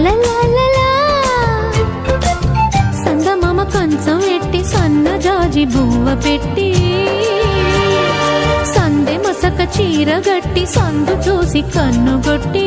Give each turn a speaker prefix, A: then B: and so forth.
A: లలలలా సందమామ కంచం ఎట్టి సన్న జాజి బువ్వ పెట్టి సందె మసక చీర గట్టి సందు చూసి కన్నుగొట్టి